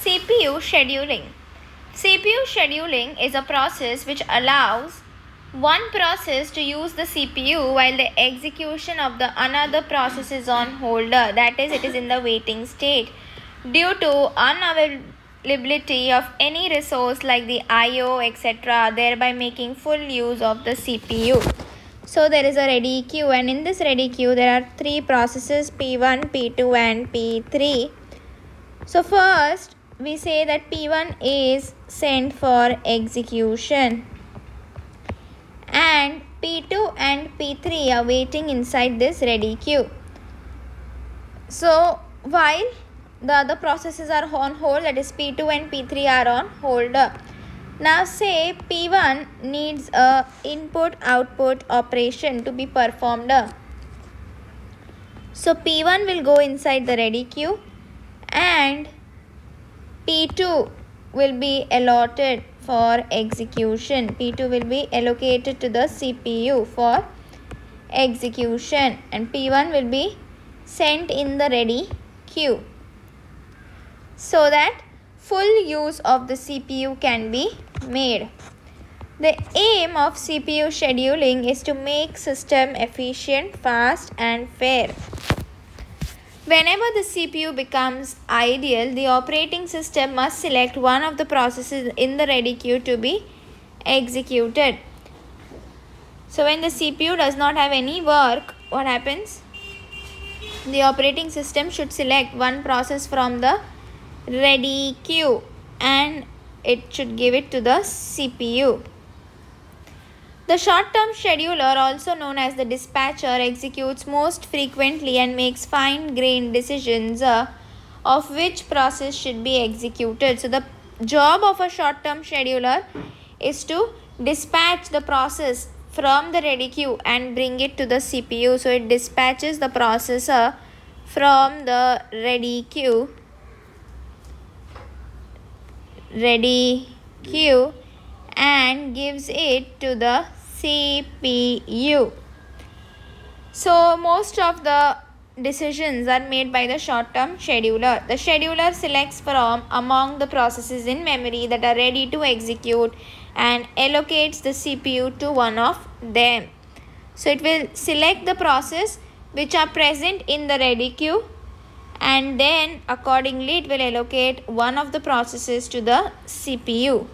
CPU scheduling. CPU scheduling is a process which allows one process to use the CPU while the execution of the another process is on hold. That is, it is in the waiting state due to unavailability of any resource like the IO, etc., thereby making full use of the CPU. So there is a ready queue, and in this ready queue there are three processes, P1, P2 and P3. So first we say that P1 is sent for execution and P2 and P3 are waiting inside this ready queue. So while the other processes are on hold, that is P2 and P3 are on hold. Now say P1 needs a input-output operation to be performed. So P1 will go inside the ready queue and P2 will be allotted for execution. P2 will be allocated to the CPU for execution and P1 will be sent in the ready queue so that full use of the CPU can be made. The aim of CPU scheduling is to make system efficient, fast and fair. Whenever the CPU becomes ideal, the operating system must select one of the processes in the ready queue to be executed. So when the CPU does not have any work, what happens? The operating system should select one process from the ready queue and it should give it to the CPU. The short-term scheduler, also known as the dispatcher, executes most frequently and makes fine-grained decisions of which process should be executed. So the job of a short-term scheduler is to dispatch the process from the ready queue and bring it to the CPU. So it dispatches the processor from the ready queue and gives it to the CPU. So most of the decisions are made by the short-term scheduler. The scheduler selects from among the processes in memory that are ready to execute and allocates the CPU to one of them. So it will select the process which are present in the ready queue and then accordingly it will allocate one of the processes to the CPU.